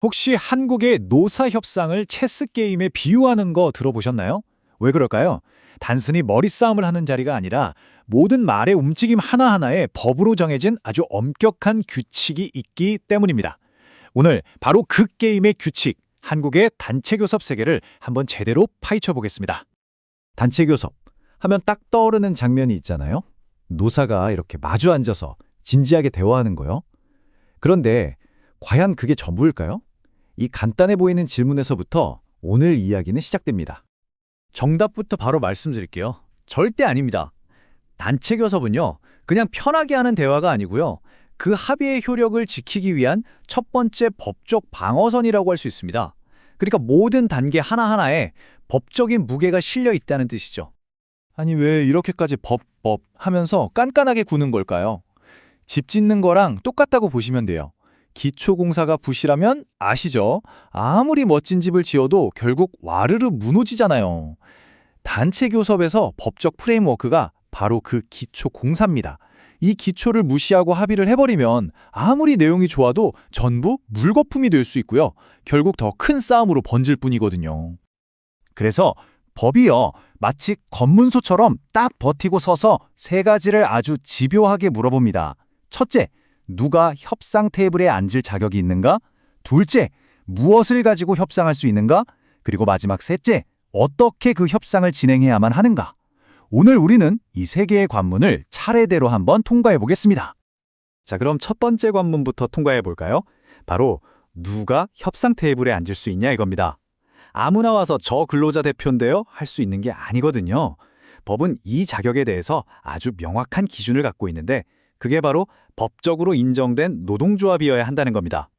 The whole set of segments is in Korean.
혹시 한국의 노사 협상을 체스 게임에 비유하는 거 들어보셨나요? 왜 그럴까요? 단순히 머리싸움을 하는 자리가 아니라 모든 말의 움직임 하나하나에 법으로 정해진 아주 엄격한 규칙이 있기 때문입니다. 오늘 바로 그 게임의 규칙, 한국의 단체교섭 세계를 한번 제대로 파헤쳐 보겠습니다. 단체교섭 하면 딱 떠오르는 장면이 있잖아요. 노사가 이렇게 마주 앉아서 진지하게 대화하는 거요. 그런데 과연 그게 전부일까요? 이 간단해 보이는 질문에서부터 오늘 이야기는 시작됩니다. 정답부터 바로 말씀드릴게요. 절대 아닙니다. 단체 교섭은요, 그냥 편하게 하는 대화가 아니고요. 그 합의의 효력을 지키기 위한 첫 번째 법적 방어선이라고 할 수 있습니다. 그러니까 모든 단계 하나하나에 법적인 무게가 실려 있다는 뜻이죠. 아니 왜 이렇게까지 법 하면서 깐깐하게 구는 걸까요? 집 짓는 거랑 똑같다고 보시면 돼요. 기초공사가 부실하면 아시죠? 아무리 멋진 집을 지어도 결국 와르르 무너지잖아요. 단체 교섭에서 법적 프레임워크가 바로 그 기초공사입니다. 이 기초를 무시하고 합의를 해버리면 아무리 내용이 좋아도 전부 물거품이 될 수 있고요. 결국 더 큰 싸움으로 번질 뿐이거든요. 그래서 법이요, 마치 검문소처럼 딱 버티고 서서 세 가지를 아주 집요하게 물어봅니다. 첫째, 누가 협상 테이블에 앉을 자격이 있는가? 둘째, 무엇을 가지고 협상할 수 있는가? 그리고 마지막 셋째, 어떻게 그 협상을 진행해야만 하는가? 오늘 우리는 이 세 개의 관문을 차례대로 한번 통과해 보겠습니다. 자, 그럼 첫 번째 관문부터 통과해 볼까요? 바로 누가 협상 테이블에 앉을 수 있냐 이겁니다. 아무나 와서 저 근로자 대표인데요 할 수 있는 게 아니거든요. 법은 이 자격에 대해서 아주 명확한 기준을 갖고 있는데 그게 바로 법적으로 인정된 노동조합이어야 한다는 겁니다.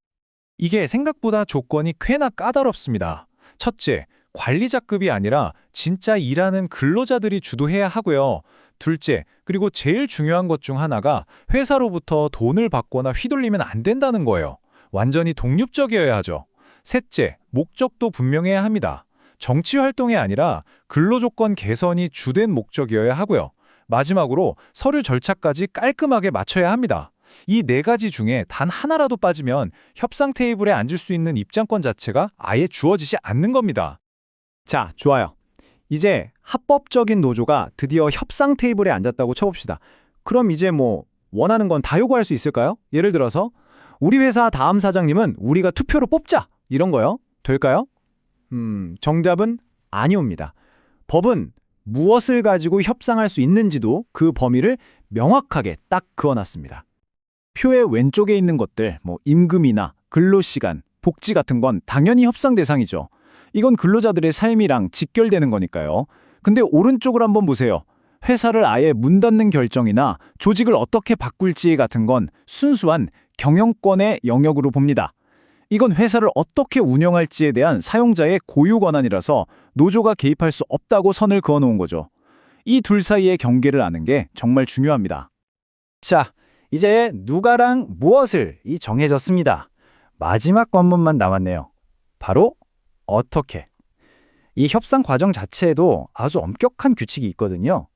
이게 생각보다 조건이 꽤나 까다롭습니다. 첫째, 관리자급이 아니라 진짜 일하는 근로자들이 주도해야 하고요. 둘째, 그리고 제일 중요한 것 중 하나가 회사로부터 돈을 받거나 휘둘리면 안 된다는 거예요. 완전히 독립적이어야 하죠. 셋째, 목적도 분명해야 합니다. 정치 활동이 아니라 근로조건 개선이 주된 목적이어야 하고요. 마지막으로 서류 절차까지 깔끔하게 맞춰야 합니다. 이 네 가지 중에 단 하나라도 빠지면 협상 테이블에 앉을 수 있는 입장권 자체가 아예 주어지지 않는 겁니다. 자, 좋아요. 이제 합법적인 노조가 드디어 협상 테이블에 앉았다고 쳐봅시다. 그럼 이제 원하는 건 다 요구할 수 있을까요? 예를 들어서 우리 회사 다음 사장님은 우리가 투표로 뽑자! 이런 거요. 될까요? 정답은 아니옵니다. 법은 무엇을 가지고 협상할 수 있는지도 그 범위를 명확하게 딱 그어놨습니다. 표의 왼쪽에 있는 것들, 임금이나 근로시간, 복지 같은 건 당연히 협상 대상이죠. 이건 근로자들의 삶이랑 직결되는 거니까요. 근데 오른쪽을 한번 보세요. 회사를 아예 문 닫는 결정이나 조직을 어떻게 바꿀지 같은 건 순수한 경영권의 영역으로 봅니다. 이건 회사를 어떻게 운영할지에 대한 사용자의 고유 권한이라서 노조가 개입할 수 없다고 선을 그어놓은 거죠. 이 둘 사이의 경계를 아는 게 정말 중요합니다. 자, 이제 누가랑 무엇을 정해졌습니다. 마지막 관문만 남았네요. 바로 어떻게. 이 협상 과정 자체에도 아주 엄격한 규칙이 있거든요.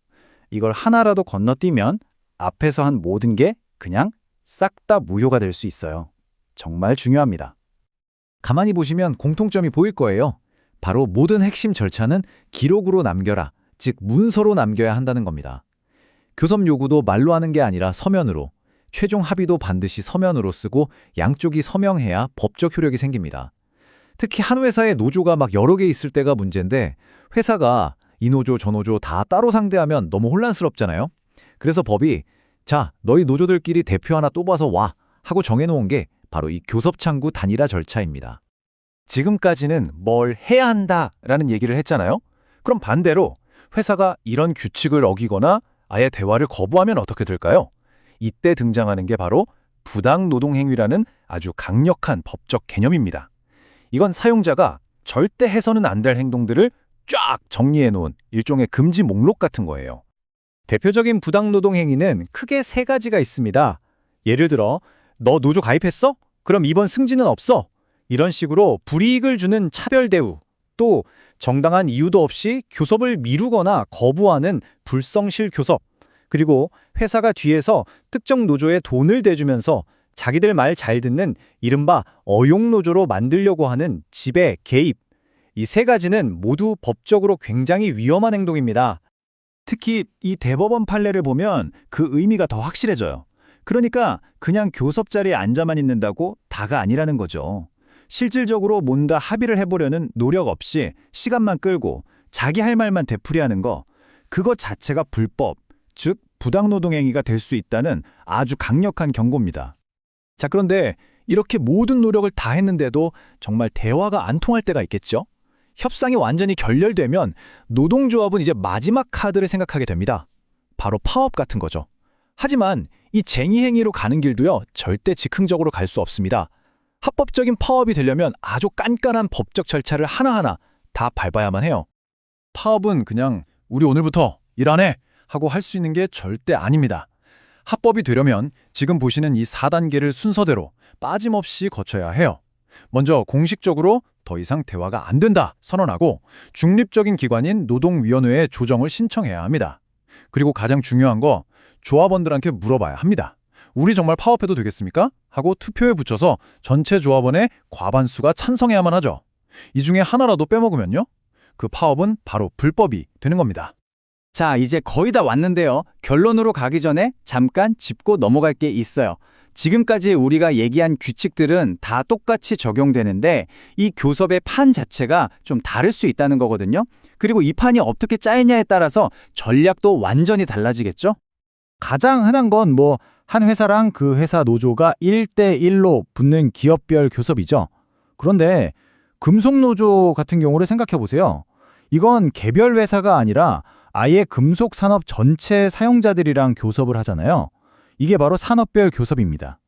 이걸 하나라도 건너뛰면 앞에서 한 모든 게 그냥 싹 다 무효가 될 수 있어요. 정말 중요합니다. 가만히 보시면 공통점이 보일 거예요. 바로 모든 핵심 절차는 기록으로 남겨라, 즉 문서로 남겨야 한다는 겁니다. 교섭 요구도 말로 하는 게 아니라 서면으로, 최종 합의도 반드시 서면으로 쓰고 양쪽이 서명해야 법적 효력이 생깁니다. 특히 한 회사에 노조가 막 여러 개 있을 때가 문제인데 회사가 이 노조 저 노조 다 따로 상대하면 너무 혼란스럽잖아요. 그래서 법이 자, 너희 노조들끼리 대표 하나 또 봐서 와 하고 정해놓은 게 바로 이 교섭창구 단일화 절차입니다. 지금까지는 뭘 해야 한다라는 얘기를 했잖아요. 그럼 반대로 회사가 이런 규칙을 어기거나 아예 대화를 거부하면 어떻게 될까요? 이때 등장하는 게 바로 부당노동행위라는 아주 강력한 법적 개념입니다. 이건 사용자가 절대 해서는 안 될 행동들을 쫙 정리해놓은 일종의 금지 목록 같은 거예요. 대표적인 부당노동 행위는 크게 세 가지가 있습니다. 예를 들어 너 노조 가입했어? 그럼 이번 승진은 없어. 이런 식으로 불이익을 주는 차별 대우, 또 정당한 이유도 없이 교섭을 미루거나 거부하는 불성실 교섭, 그리고 회사가 뒤에서 특정 노조에 돈을 대주면서 자기들 말 잘 듣는 이른바 어용노조로 만들려고 하는 지배, 개입. 이 세 가지는 모두 법적으로 굉장히 위험한 행동입니다. 특히 이 대법원 판례를 보면 그 의미가 더 확실해져요. 그러니까 그냥 교섭 자리에 앉아만 있는다고 다가 아니라는 거죠. 실질적으로 뭔가 합의를 해보려는 노력 없이 시간만 끌고 자기 할 말만 되풀이하는 거, 그것 자체가 불법, 즉 부당노동행위가 될 수 있다는 아주 강력한 경고입니다. 자, 그런데 이렇게 모든 노력을 다 했는데도 정말 대화가 안 통할 때가 있겠죠? 협상이 완전히 결렬되면 노동조합은 이제 마지막 카드를 생각하게 됩니다. 바로 파업 같은 거죠. 하지만 이 쟁의 행위로 가는 길도요, 절대 즉흥적으로 갈 수 없습니다. 합법적인 파업이 되려면 아주 깐깐한 법적 절차를 하나하나 다 밟아야만 해요. 파업은 그냥 우리 오늘부터 일 안 해! 하고 할 수 있는 게 절대 아닙니다. 합법이 되려면 지금 보시는 이 4단계를 순서대로 빠짐없이 거쳐야 해요. 먼저 공식적으로 더 이상 대화가 안 된다 선언하고 중립적인 기관인 노동위원회에 조정을 신청해야 합니다. 그리고 가장 중요한 거, 조합원들한테 물어봐야 합니다. 우리 정말 파업해도 되겠습니까? 하고 투표에 붙여서 전체 조합원의 과반수가 찬성해야만 하죠. 이 중에 하나라도 빼먹으면요, 그 파업은 바로 불법이 되는 겁니다. 자, 이제 거의 다 왔는데요. 결론으로 가기 전에 잠깐 짚고 넘어갈 게 있어요. 지금까지 우리가 얘기한 규칙들은 다 똑같이 적용되는데 이 교섭의 판 자체가 좀 다를 수 있다는 거거든요. 그리고 이 판이 어떻게 짜이냐에 따라서 전략도 완전히 달라지겠죠? 가장 흔한 건 한 회사랑 그 회사 노조가 1대1로 붙는 기업별 교섭이죠. 그런데 금속노조 같은 경우를 생각해 보세요. 이건 개별 회사가 아니라 아예 금속 산업 전체 사용자들이랑 교섭을 하잖아요. 이게 바로 산업별 교섭입니다.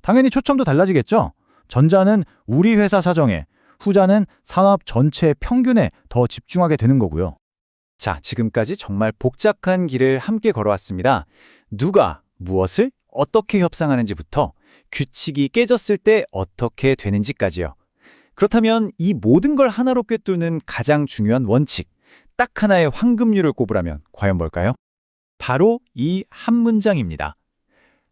당연히 초점도 달라지겠죠? 전자는 우리 회사 사정에, 후자는 산업 전체 평균에 더 집중하게 되는 거고요. 자, 지금까지 정말 복잡한 길을 함께 걸어왔습니다. 누가 무엇을 어떻게 협상하는지부터 규칙이 깨졌을 때 어떻게 되는지까지요. 그렇다면 이 모든 걸 하나로 꿰뚫는 가장 중요한 원칙, 딱 하나의 황금률을 꼽으라면 과연 뭘까요? 바로 이 한 문장입니다.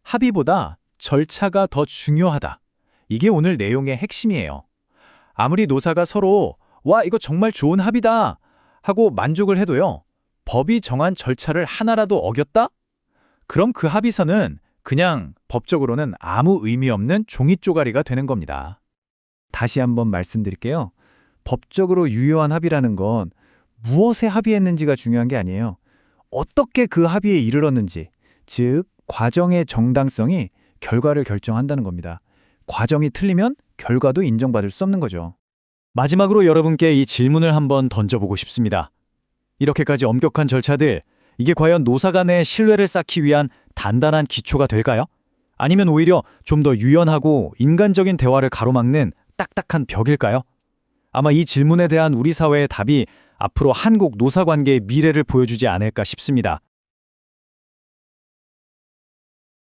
합의보다 절차가 더 중요하다. 이게 오늘 내용의 핵심이에요. 아무리 노사가 서로 와, 이거 정말 좋은 합의다 하고 만족을 해도요, 법이 정한 절차를 하나라도 어겼다? 그럼 그 합의서는 그냥 법적으로는 아무 의미 없는 종이 쪼가리가 되는 겁니다. 다시 한번 말씀드릴게요. 법적으로 유효한 합의라는 건 무엇에 합의했는지가 중요한 게 아니에요. 어떻게 그 합의에 이르렀는지, 즉 과정의 정당성이 결과를 결정한다는 겁니다. 과정이 틀리면 결과도 인정받을 수 없는 거죠. 마지막으로 여러분께 이 질문을 한번 던져보고 싶습니다. 이렇게까지 엄격한 절차들, 이게 과연 노사 간의 신뢰를 쌓기 위한 단단한 기초가 될까요? 아니면 오히려 좀 더 유연하고 인간적인 대화를 가로막는 딱딱한 벽일까요? 아마 이 질문에 대한 우리 사회의 답이 앞으로 한국 노사 관계의 미래를 보여주지 않을까 싶습니다.